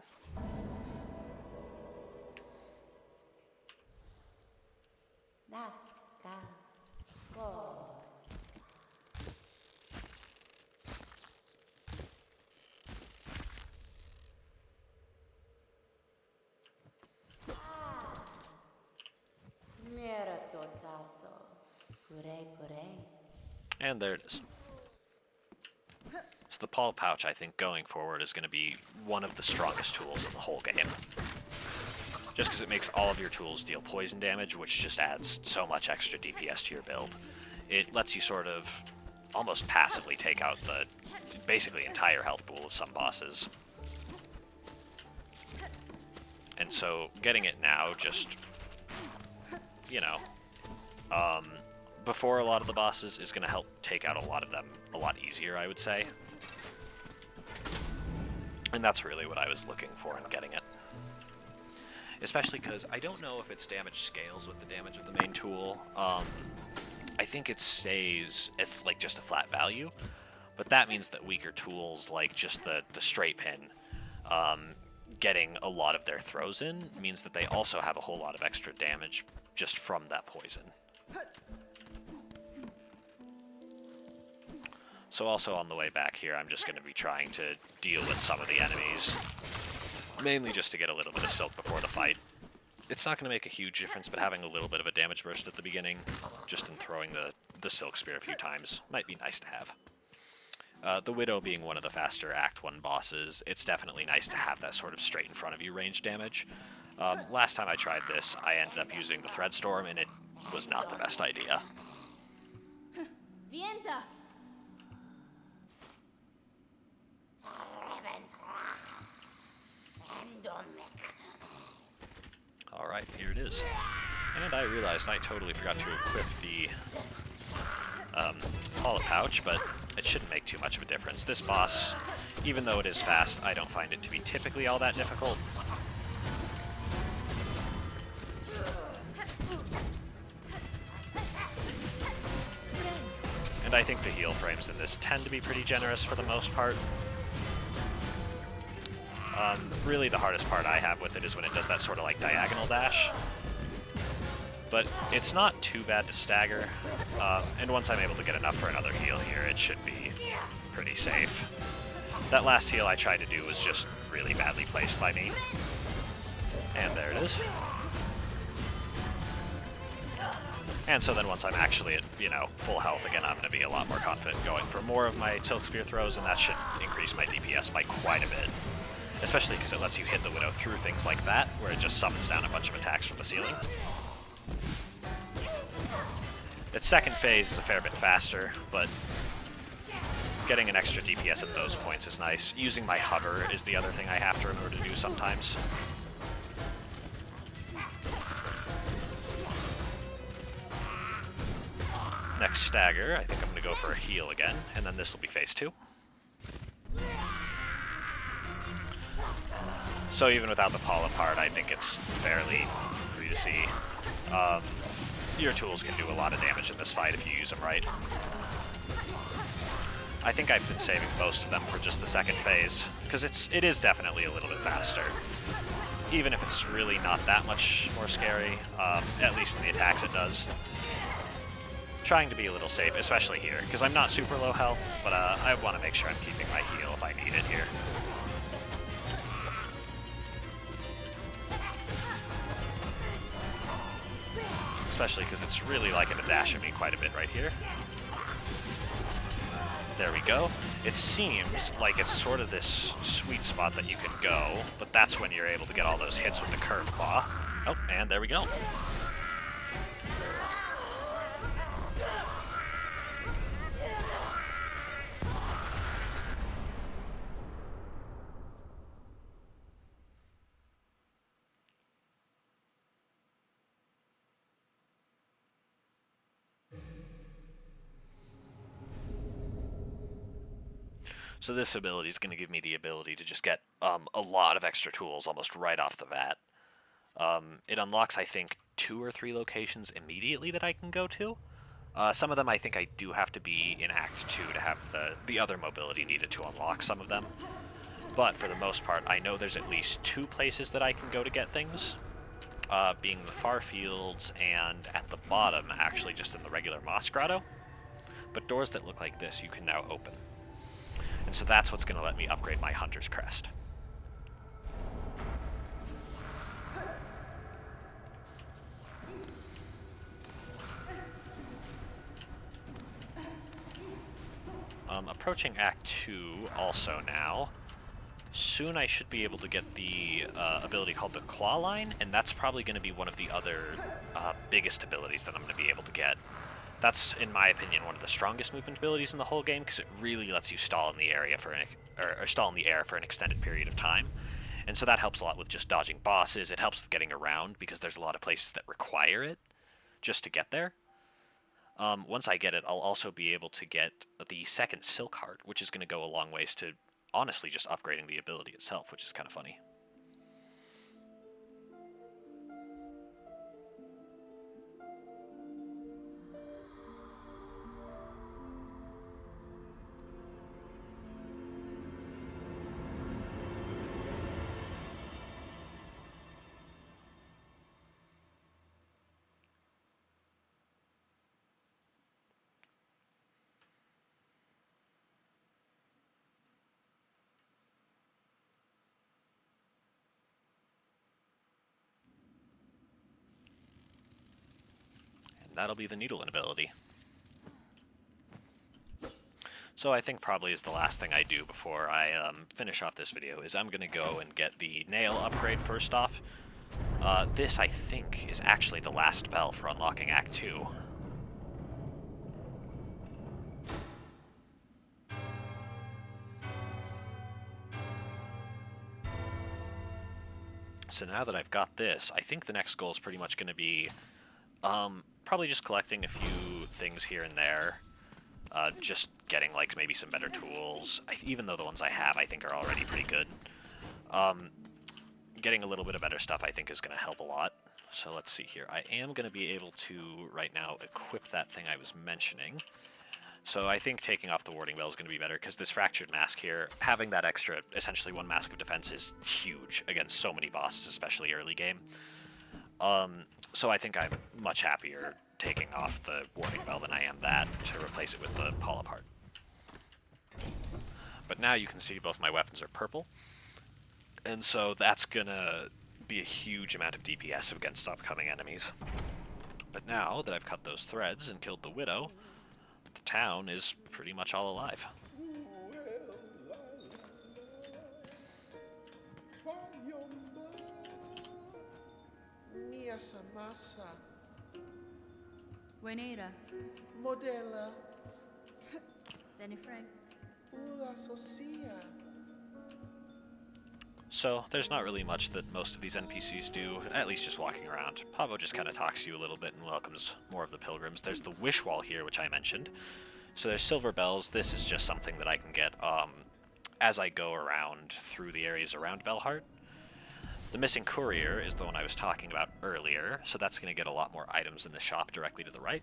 And there it is. So the Paul Pouch, I think, going forward is going to be one of the strongest tools in the whole game. Just because it makes all of your tools deal poison damage, which just adds so much extra DPS to your build. It lets you sort of almost passively take out the basically entire health pool of some bosses. And so getting it now just, you know, before a lot of the bosses is going to help take out a lot of them a lot easier, I would say. And that's really what I was looking for in getting it. Especially because I don't know if its damage scales with the damage of the main tool. I think it stays as like just a flat value, but that means that weaker tools like just the straight pin getting a lot of their throws in means that they also have a whole lot of extra damage just from that poison. So also on the way back here, I'm just going to be trying to deal with some of the enemies, mainly just to get a little bit of silk before the fight. It's not going to make a huge difference, but having a little bit of a damage burst at the beginning, just in throwing the silk spear a few times, might be nice to have. The Widow being one of the faster Act 1 bosses, it's definitely nice to have that sort of straight in front of you range damage. Last time I tried this, I ended up using the Threadstorm, and it was not the best idea. Vienta! Alright, here it is. And I realized I totally forgot to equip the Paula Pouch, but it shouldn't make too much of a difference. This boss, even though it is fast, I don't find it to be typically all that difficult. And I think the heal frames in this tend to be pretty generous for the most part. Really the hardest part I have with it is when it does that sort of like diagonal dash. But it's not too bad to stagger, and once I'm able to get enough for another heal here, it should be pretty safe. That last heal I tried to do was just really badly placed by me. And there it is. And so then once I'm actually at, you know, full health again, I'm going to be a lot more confident going for more of my Silk Spear throws, and that should increase my DPS by quite a bit. Especially because it lets you hit the Widow through things like that, where it just summons down a bunch of attacks from the ceiling. Its second phase is a fair bit faster, but getting an extra DPS at those points is nice. Using my hover is the other thing I have to remember to do sometimes. Next stagger, I think I'm going to go for a heal again, and then this will be phase 2. So even without the Paula part, I think it's fairly free to see. Your tools can do a lot of damage in this fight if you use them right. I think I've been saving most of them for just the second phase, because it is definitely a little bit faster. even if it's really not that much more scary, at least in the attacks it does. Trying to be a little safe, especially here, because I'm not super low health, but I want to make sure I'm keeping my heal if I need it here. Especially because it's really liking to dash at me quite a bit right here. There we go. It seems like it's sort of this sweet spot that you can go, but that's when you're able to get all those hits with the curve claw. Oh, and there we go. So this ability is going to give me the ability to just get a lot of extra tools almost right off the bat. It unlocks, I think, 2 or 3 locations immediately that I can go to. Some of them I think I do have to be in Act 2 to have the other mobility needed to unlock some of them. But for the most part, I know there's at least 2 places that I can go to get things, being the far fields and at the bottom, actually just in the regular Moss Grotto. But doors that look like this you can now open. And so that's what's going to let me upgrade my Hunter's Crest. Approaching Act 2 also now. Soon I should be able to get the ability called the Claw Line, and that's probably going to be one of the other biggest abilities that I'm going to be able to get. That's, in my opinion, one of the strongest movement abilities in the whole game, because it really lets you stall in the area for or stall in the air for an extended period of time. And so that helps a lot with just dodging bosses. It helps with getting around, because there's a lot of places that require it just to get there. Once I get it, I'll also be able to get the second Silk Heart, which is going to go a long ways to, honestly, just upgrading the ability itself, which is kind of funny. That'll be the Needle ability. So I think probably is the last thing I do before I finish off this video is I'm going to go and get the Nail upgrade first off. This, I think, is actually the last bell for unlocking Act 2. So now that I've got this, I think the next goal is pretty much going to be probably just collecting a few things here and there. Just getting, like, maybe some better tools. Even though the ones I have, I think, are already pretty good. Getting a little bit of better stuff, I think, is going to help a lot. So let's see here. I am going to be able to, right now, equip that thing I was mentioning. So I think taking off the Warding Bell is going to be better, because this Fractured Mask here, having that extra, essentially 1 Mask of Defense is huge against so many bosses, especially early game. So I think I'm much happier taking off the Warding Bell than I am that to replace it with the Pull Apart. But now you can see both my weapons are purple, and so that's gonna be a huge amount of DPS against upcoming enemies. But now that I've cut those threads and killed the Widow, the town is pretty much all alive. Mia Samasa, Buenera. Modella, Benny Frank. Ula Socia. So there's not really much that most of these NPCs do, at least just walking around. Pavo just kind of talks to you a little bit and welcomes more of the pilgrims. There's the Wish Wall here, which I mentioned. So there's silver bells. This is just something that I can get as I go around through the areas around Bellheart. The Missing Courier is the one I was talking about earlier, so that's going to get a lot more items in the shop directly to the right.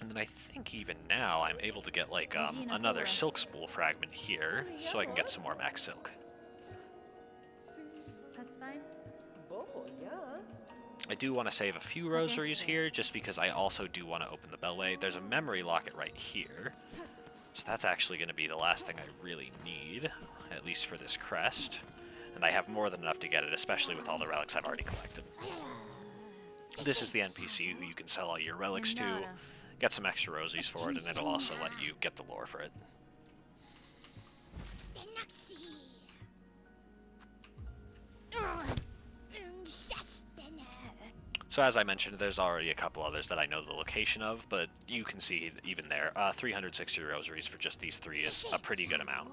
And And then I think even now I'm able to get like another silk spool fragment here, so I can get some more max silk. That's fine. I do want to save a few rosaries here, just because I also do want to open the bellway. There's a memory locket right here, so that's actually going to be the last thing I really need, at least for this crest. And I have more than enough to get it, especially with all the relics I've already collected. This is the NPC who you can sell all your relics to, get some extra rosies for it, and it'll also let you get the lore for it. So as I mentioned, there's already a couple others that I know the location of, but you can see even there, 360 rosaries for just these three is a pretty good amount.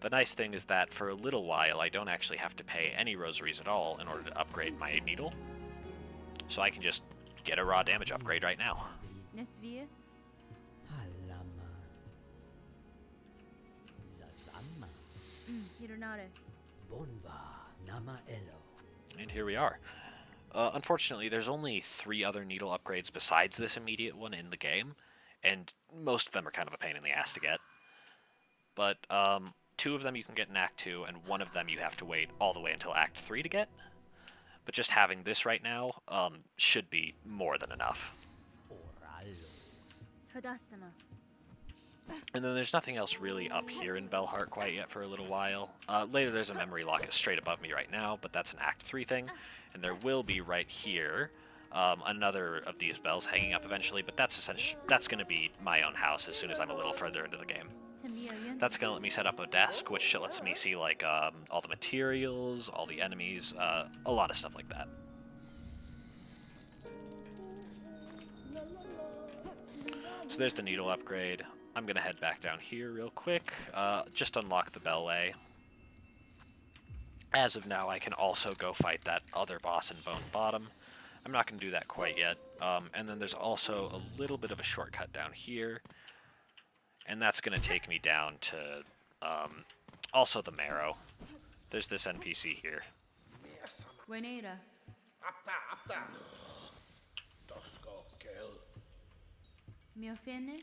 The nice thing is that for a little while, I don't actually have to pay any rosaries at all in order to upgrade my needle. So I can just get a raw damage upgrade right now. And here we are. Unfortunately, there's only 3 other needle upgrades besides this immediate one in the game, and most of them are kind of a pain in the ass to get. But 2 of them you can get in Act 2, and 1 of them you have to wait all the way until Act 3 to get. But just having this right now should be more than enough. And then there's nothing else really up here in Belhart quite yet for a little while. Later there's a memory locket straight above me right now, but that's an Act 3 thing. And there will be right here another of these bells hanging up eventually, but that's going to be my own house as soon as I'm a little further into the game. That's going to let me set up a desk, which lets me see like all the materials, all the enemies, a lot of stuff like that. So there's the needle upgrade. I'm going to head back down here real quick, just unlock the bellway. As of now, I can also go fight that other boss in Bone Bottom. I'm not going to do that quite yet. And then there's also a little bit of a shortcut down here. And that's going to take me down to also the Marrow. There's this NPC here.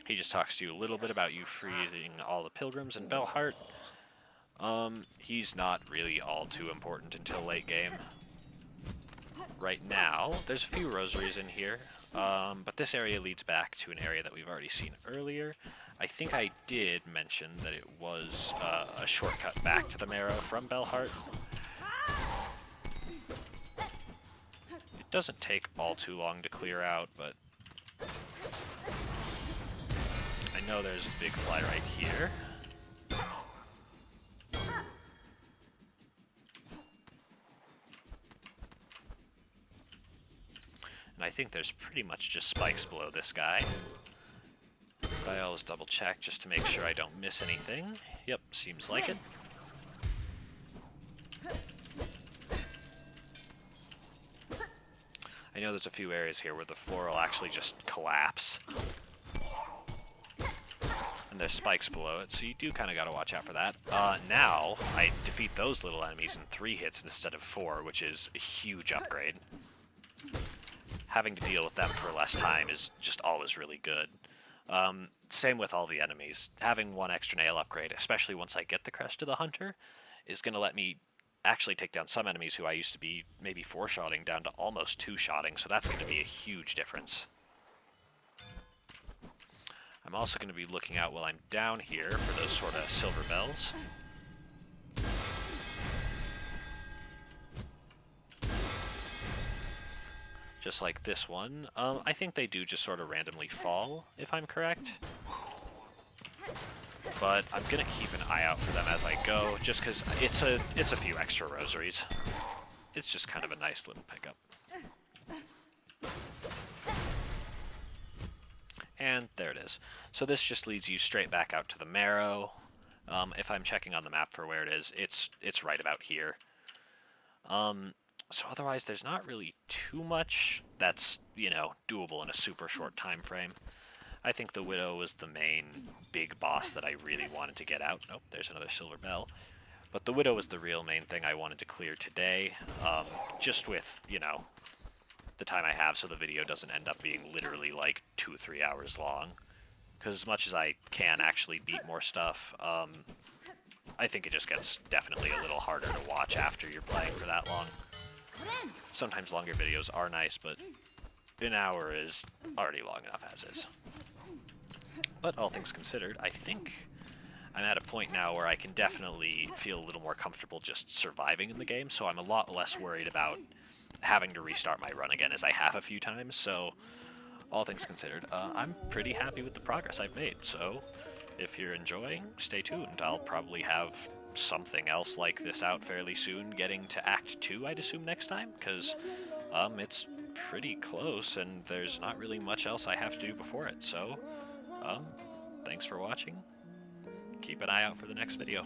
He just talks to you a little bit about you freezing all the pilgrims in Belhart. He's not really all too important until late game. Right now, there's a few rosaries in here, but this area leads back to an area that we've already seen earlier. I think I did mention that it was a shortcut back to the Marrow from Belhart. It doesn't take all too long to clear out, but I know there's a big fly right here. And I think there's pretty much just spikes below this guy. But I always double check just to make sure I don't miss anything. Yep, seems like it. I know there's a few areas here where the floor will actually just collapse. And there's spikes below it, so you do kind of got to watch out for that. Now, I defeat those little enemies in 3 hits instead of 4, which is a huge upgrade. Having to deal with them for less time is just always really good. Same with all the enemies. Having 1 extra nail upgrade, especially once I get the Crest of the Hunter, is going to let me actually take down some enemies who I used to be maybe 4-shotting down to almost 2-shotting, so that's going to be a huge difference. I'm also going to be looking out while I'm down here for those sort of silver bells. Just like this one. I think they do just sort of randomly fall, if I'm correct. But I'm going to keep an eye out for them as I go, just because it's a few extra rosaries. It's just kind of a nice little pickup. And there it is. So this just leads you straight back out to the Marrow. If I'm checking on the map for where it is, it's right about here. So otherwise, there's not really too much that's, you know, doable in a super short time frame. I think the Widow was the main big boss that I really wanted to get out. Nope, there's another silver bell. But the Widow was the real main thing I wanted to clear today. Just with, you know, the time I have so the video doesn't end up being literally like 2 or 3 hours long. Because as much as I can actually beat more stuff, I think it just gets definitely a little harder to watch after you're playing for that long. Sometimes longer videos are nice, but an hour is already long enough as is. But all things considered, I think I'm at a point now where I can definitely feel a little more comfortable just surviving in the game, so I'm a lot less worried about having to restart my run again, as I have a few times. So all things considered, I'm pretty happy with the progress I've made. So if you're enjoying, stay tuned. I'll probably have something else like this out fairly soon, getting to Act 2, I'd assume, next time, because it's pretty close, and there's not really much else I have to do before it. So, thanks for watching. Keep an eye out for the next video.